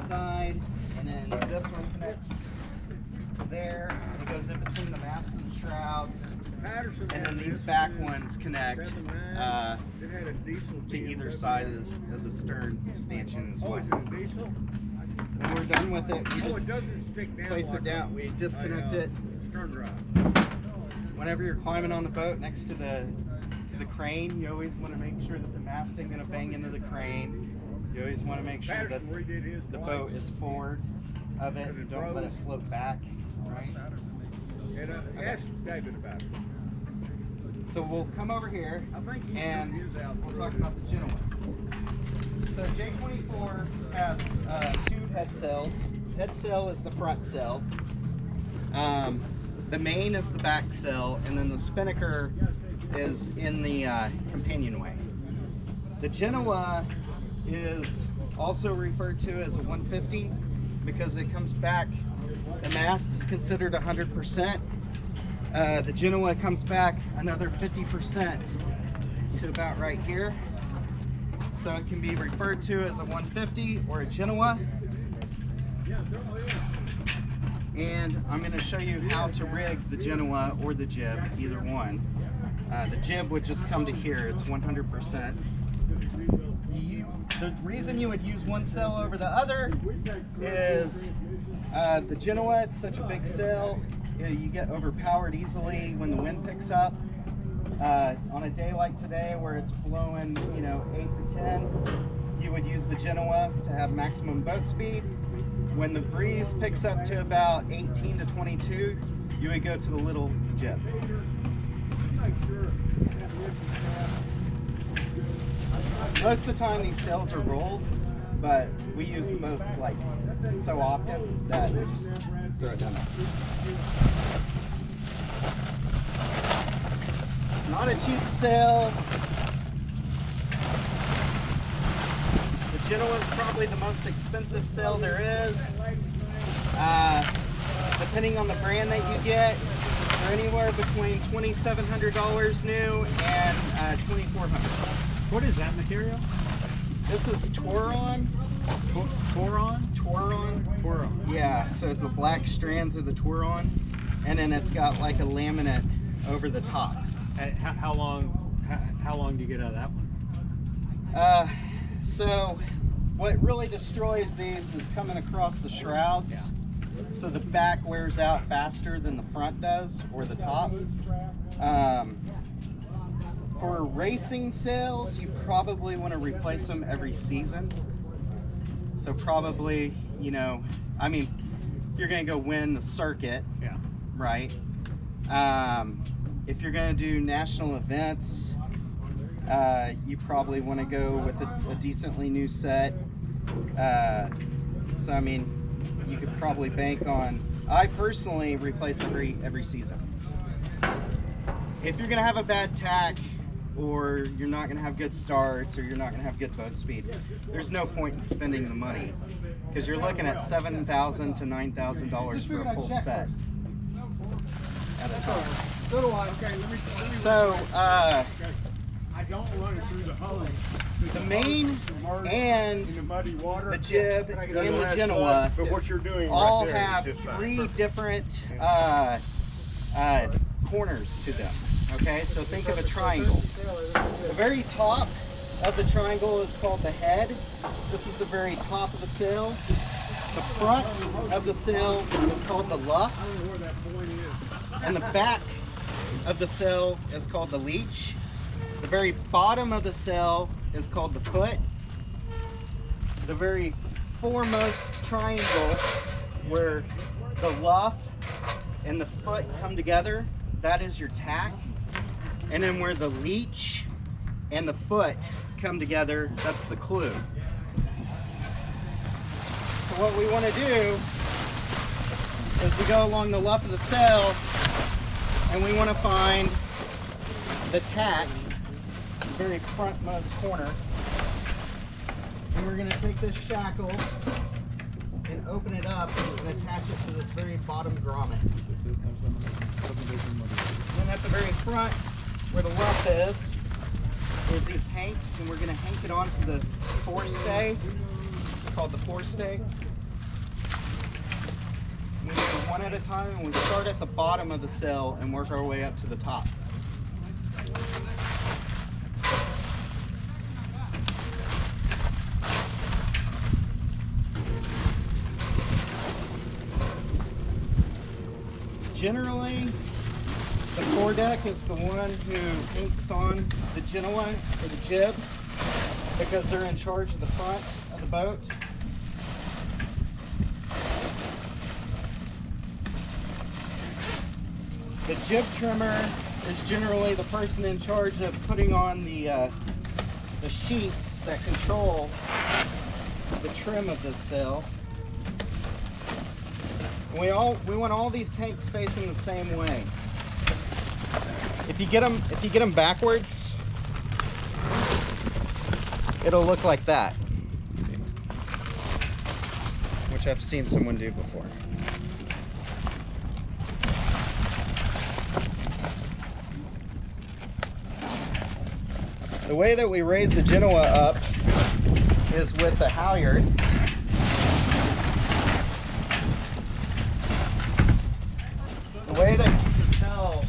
side, and then this one connects there. It goes in between the mast and the shrouds, and then these back ones connect to either side of the stern stanchion as well. When we're done with it, we just place it down. We disconnect it. Whenever you're climbing on the boat next to the crane, you always want to make sure that the mast ain't going to bang into the crane. You always want to make sure that the boat is forward of it and don't let it float back, right? Okay. So we'll come over here and we'll talk about the genoa. So J24 has two head sails. Head sail is the front sail. The main is the back sail, and then the spinnaker is in the companionway. The genoa is also referred to as a 150 because it comes back, the mast is considered 100%. The genoa comes back another 50% to about right here. So it can be referred to as a 150 or a genoa. And I'm going to show you how to rig the genoa or the jib, either one. The jib would just come to here, it's 100%. The reason you would use one sail over the other is the genoa, it's such a big sail, you get overpowered easily when the wind picks up. On a day like today where it's blowing, 8 to 10, you would use the genoa to have maximum boat speed. When the breeze picks up to about 18 to 22, you would go to the little jib. Most of the time these sails are rolled, but we use the boat like so often that we just throw it down there. Not a cheap sail. The genoa is probably the most expensive sail there is. Depending on the brand that you get, they're anywhere between $2,700 new and $2,400. What is that material? This is Tauron. Tauron? Yeah, so it's the black strands of the Tauron, and then it's got like a laminate over the top. How long do you get out of that one? So what really destroys these is coming across the shrouds. Yeah. So the back wears out faster than the front does, or the top. For racing sails, you probably want to replace them every season. So probably, I mean, you're going to go win the circuit, yeah, right? If you're going to do national events, you probably want to go with a decently new set. So I mean, you could probably bank on, I personally replace every season. If you're going to have a bad tack, or you're not going to have good starts, or you're not going to have good boat speed, there's no point in spending the money, because you're looking at $7,000 to $9,000 for a full set at a time. So the main and the jib and the genoa all have three different corners to them. Okay, so think of a triangle. The very top of the triangle is called the head. This is the very top of the sail. The front of the sail is called the luff. And the back of the sail is called the leech. The very bottom of the sail is called the foot. The very foremost triangle where the luff and the foot come together, that is your tack. And then where the leech and the foot come together, that's the clew. So what we want to do is we go along the luff of the sail and we want to find the tack, the very frontmost corner. And we're going to take this shackle and open it up and attach it to this very bottom grommet. And at the very front, where the luff is, there's these hanks, and we're going to hank it onto the forestay. It's called the forestay. We do one at a time, and we start at the bottom of the sail and work our way up to the top. Generally, the foredeck is the one who inks on the genoa or the jib because they're in charge of the front of the boat. The jib trimmer is generally the person in charge of putting on the sheets that control the trim of this sail. We want all these tanks facing the same way. If you get them backwards, it'll look like that, which I've seen someone do before. The way that we raise the genoa up is with the halyard. The way that you can tell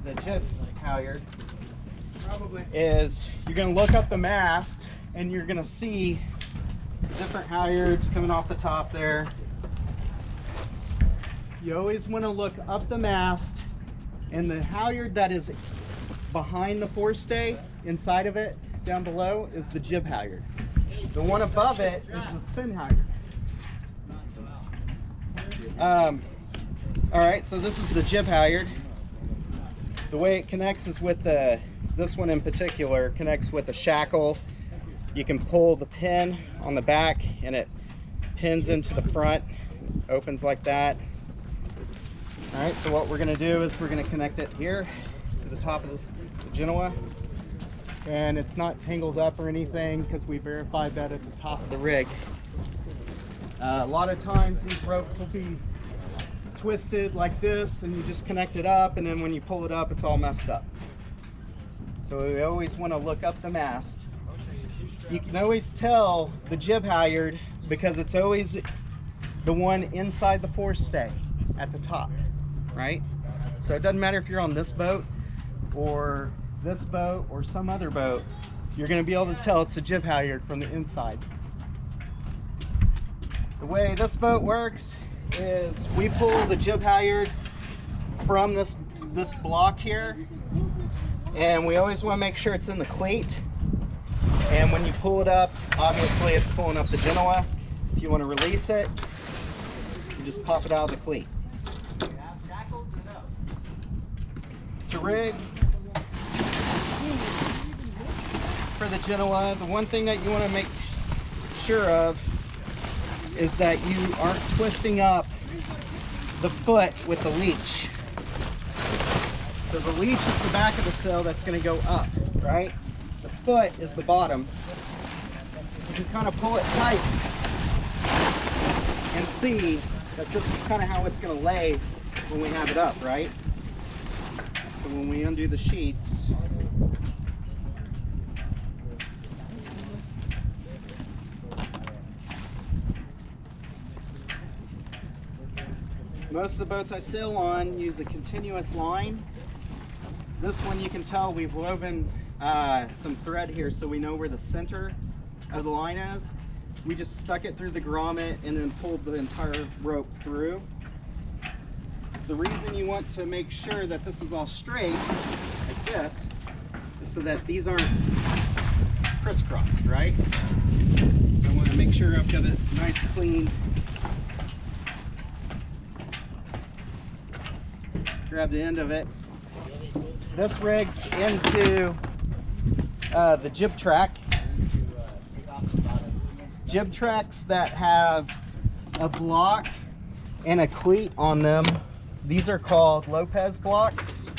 the jib halyard is you're going to look up the mast and you're going to see different halyards coming off the top there. You always want to look up the mast, and the halyard that is behind the forestay, inside of it, down below, is the jib halyard. The one above it is the spin halyard. Alright, so this is the jib halyard. The way it connects is with this one in particular, connects with a shackle. You can pull the pin on the back and it pins into the front, opens like that. Alright, so what we're going to do is we're going to connect it here to the top of the genoa, and it's not tangled up or anything because we verified that at the top of the rig. A lot of times these ropes will be twisted like this, and you just connect it up, and then when you pull it up it's all messed up. So we always want to look up the mast. You can always tell the jib halyard because it's always the one inside the forestay at the top, right? So it doesn't matter if you're on this boat or this boat or some other boat, you're going to be able to tell it's a jib halyard from the inside. The way this boat works is we pull the jib halyard from this block here, and we always want to make sure it's in the cleat. And when you pull it up, obviously it's pulling up the genoa. If you want to release it, you just pop it out of the cleat. To rig for the genoa, the one thing that you want to make sure of is that you aren't twisting up the foot with the leech. So the leech is the back of the sail that's going to go up, right? The foot is the bottom. You can kind of pull it tight and see that this is kind of how it's going to lay when we have it up, right? So when we undo the sheets, most of the boats I sail on use a continuous line. This one you can tell we've woven some thread here so we know where the center of the line is. We just stuck it through the grommet and then pulled the entire rope through. The reason you want to make sure that this is all straight, like this, is so that these aren't crisscrossed, right? So I want to make sure I've got it nice, clean. Grab the end of it. This rigs into the jib track. Jib tracks that have a block and a cleat on them, these are called Lopez Blocks.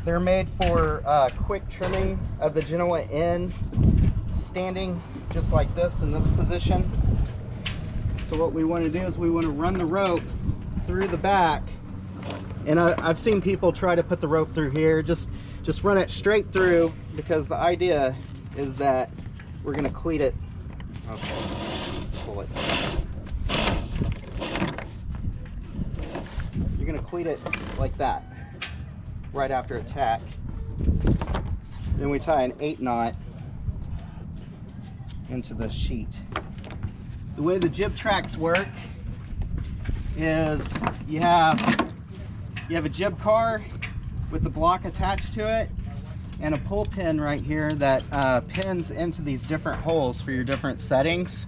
They're made for quick trimming of the genoa in, standing just like this in this position. So what we want to do is we want to run the rope through the back, and I've seen people try to put the rope through here. Just run it straight through, because the idea is that we're going to cleat it. Okay, pull it. going to cleat it like that right after a tack. Then we tie an 8 knot into the sheet. The way the Jib Tracks work is you have a jib car with the block attached to it and a pull pin right here that pins into these different holes for your different settings.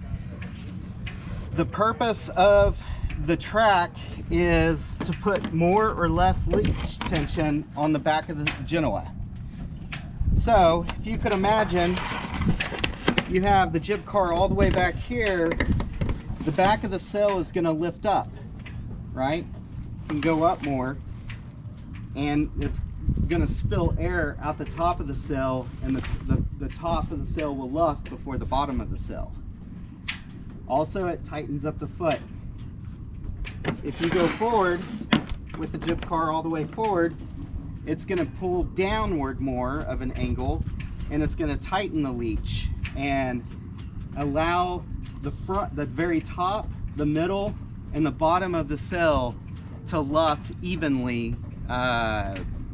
The purpose of the track is to put more or less leech tension on the back of the genoa. So if you could imagine, you have the jib car all the way back here, the back of the sail is going to lift up, right? It can go up more, and it's going to spill air out the top of the sail, and the top of the sail will luff before the bottom of the sail. Also, it tightens up the foot. If you go forward with the jib car all the way forward, it's going to pull downward more of an angle, and it's going to tighten the leech and allow the front, the very top, the middle, and the bottom of the sail to luff evenly,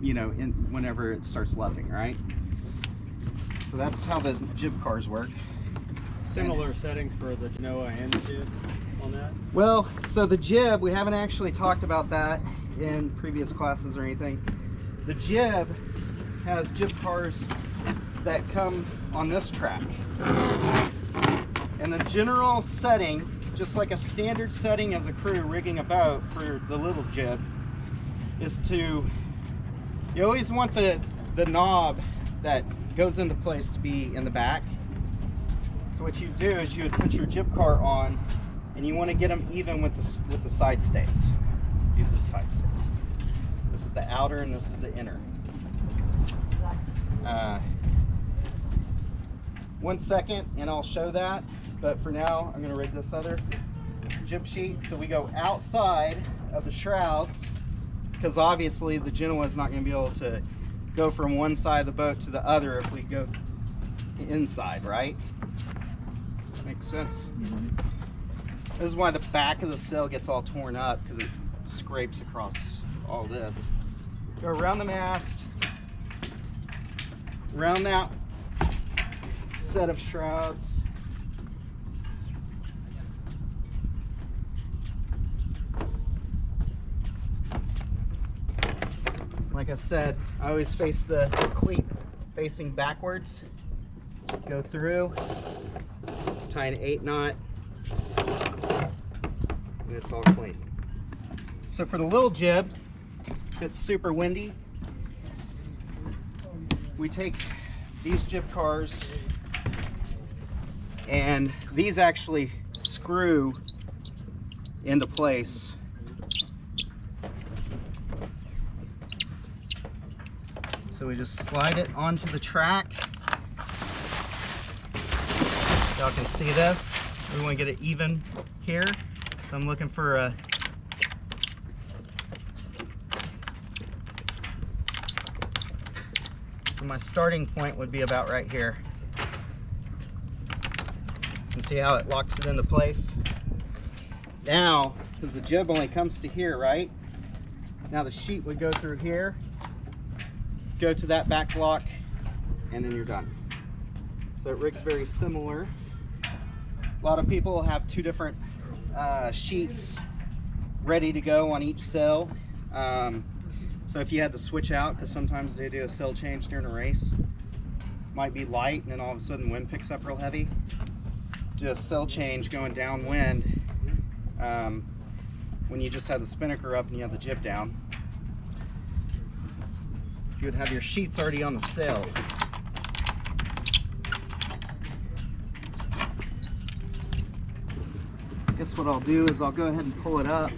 you know, whenever it starts luffing, right? So that's how the jib cars work. Similar settings for the genoa and the jib on that? Well, so the jib, we haven't actually talked about that in previous classes or anything. The jib has jib cars that come on this track. And the general setting, just like a standard setting as a crew rigging a boat for the little jib, is you always want the knob that goes into place to be in the back. So what you do is you would put your jib car on, and you want to get them even with the side stays. These are the side stays. This is the outer and this is the inner. 1 second and I'll show that, but for now I'm going to rig this other jib sheet. So we go outside of the shrouds, because obviously the genoa is not going to be able to go from one side of the boat to the other if we go inside, right? Makes sense? Mm-hmm. This is why the back of the sail gets all torn up, because it scrapes across all this. Go around the mast, around that set of shrouds. Like I said, I always face the cleat facing backwards. Go through, tie an 8 knot, and it's all clean. So for the little jib, if it's super windy, we take these jib cars, and these actually screw into place. So we just slide it onto the track. Y'all can see this. We want to get it even here. So I'm looking for a so my starting point would be about right here. And see how it locks it into place? Now, because the jib only comes to here, right? Now the sheet would go through here, go to that back block, and then you're done. So it rigs very similar. A lot of people have 2 different sheets ready to go on each sail. So if you had to switch out, because sometimes they do a sail change during a race, might be light and then all of a sudden wind picks up real heavy. Just sail change going downwind when you just have the spinnaker up and you have the jib down. You would have your sheets already on the sail. I guess what I'll do is I'll go ahead and pull it up.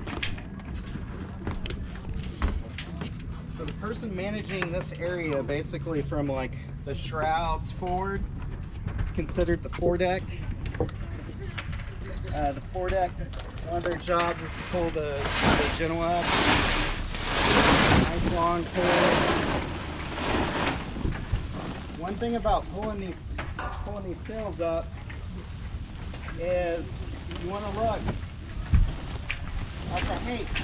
So the person managing this area, basically from like the shrouds forward, is considered the foredeck. The foredeck, one of their jobs is to pull the genoa up. Nice long pull. One thing about pulling these sails up is you want to look at the heights.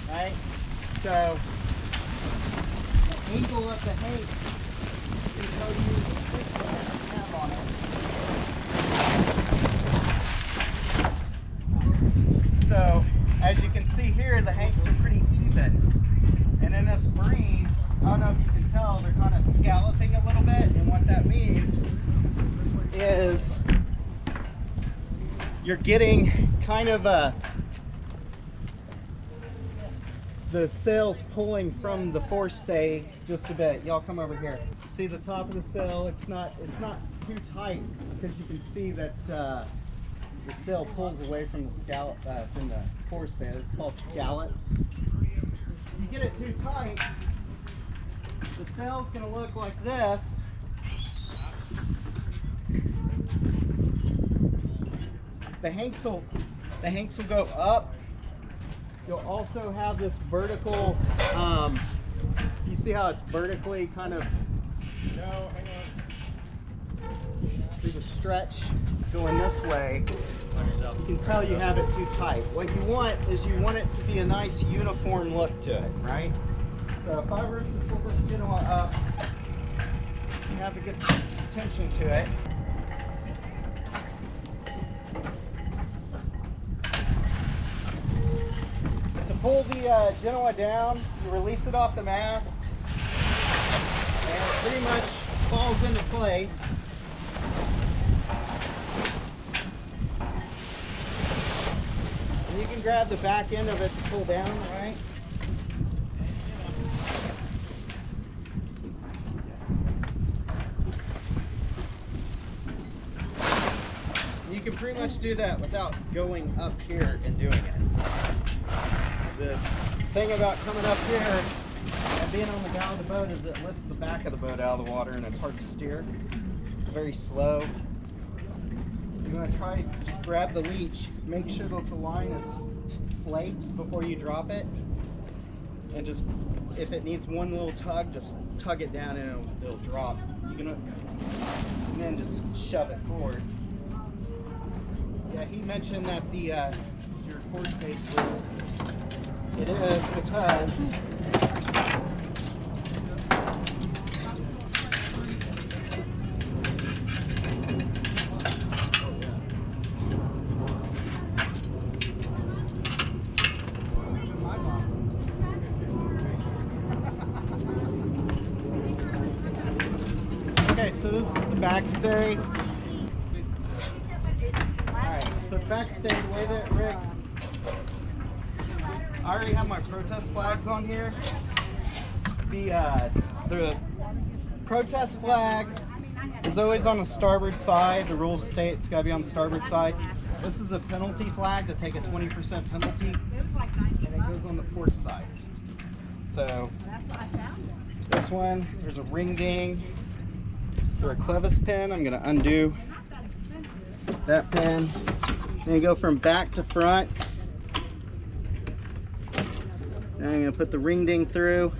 right? So the angle of the hate can tell you the grip that you have on it. So as you can see here, the hanks are pretty even. And in this breeze, I don't know if you can tell, they're kind of scalloping a little bit. And what that means is you're getting kind of the sails pulling from the forestay just a bit. Y'all come over here. See the top of the sail? It's not too tight because you can see that the sail pulls away from the scallop from the forestay. It's called scallops. If you get it too tight, the sail's going to look like this. The hanks will go up. You'll also have this vertical, you see how it's vertically kind of, no, hang on. There's a stretch going this way. You can tell you have it too tight. What you want is you want it to be a nice uniform look to it, right? So if I were to pull this genoa up, you have to get tension to it. To pull the genoa down, you release it off the mast, and it pretty much falls into place. And you can grab the back end of it to pull down, right? You can pretty much do that without going up here and doing it. The thing about coming up here and being on the bow of the boat is it lifts the back of the boat out of the water and it's hard to steer. It's very slow. You want to try, just grab the leech, make sure that the line is flaked before you drop it, and just, if it needs one little tug, just tug it down and it'll drop. You can, and then just shove it forward. Yeah, he mentioned that the your forestay is loose. It is because okay, so this is the backstay. So the backstay, the way that it rigs, I already have my protest flags on here. The protest flag is always on the starboard side. The rules state it's got to be on the starboard side. This is a penalty flag to take a 20% penalty, and it goes on the port side. So this one, there's a ring ding for a clevis pin. I'm going to undo that pin. Then you go from back to front. Now I'm going to put the ring ding through.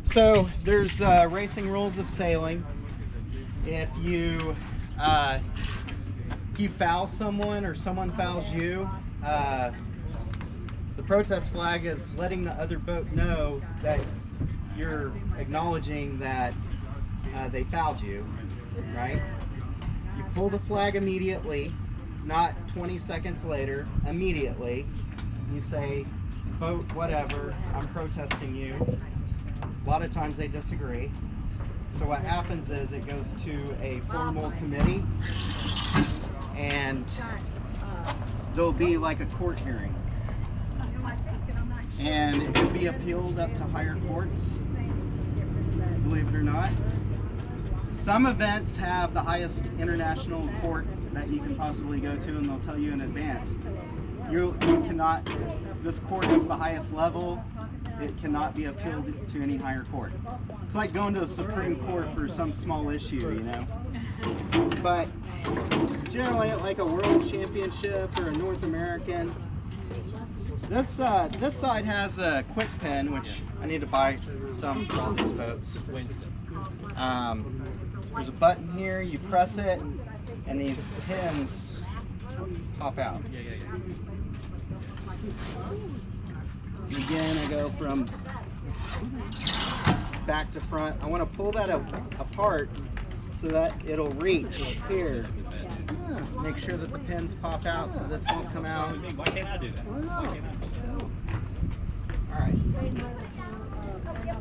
So there's racing rules of sailing. If you foul someone or someone fouls you, the protest flag is letting the other boat know that you're acknowledging that they fouled you, right? You pull the flag immediately, not 20 seconds later, immediately. You say, boat, whatever, I'm protesting you. A lot of times they disagree. So what happens is it goes to a formal committee and there'll be like a court hearing. And it can be appealed up to higher courts, believe it or not. Some events have the highest international court that you can possibly go to, and they'll tell you in advance. You cannot, this court is the highest level, it cannot be appealed to any higher court. It's like going to the Supreme Court for some small issue, you know. But generally, like a world championship or a North American, this side has a quick pin, which I need to buy some for all these boats. There's a button here, you press it, and these pins pop out. And again, I go from back to front. I want to pull that apart so that it'll reach here. Make sure that the pins pop out so this won't come out. Why can't I do that? Why can't I do that? All right.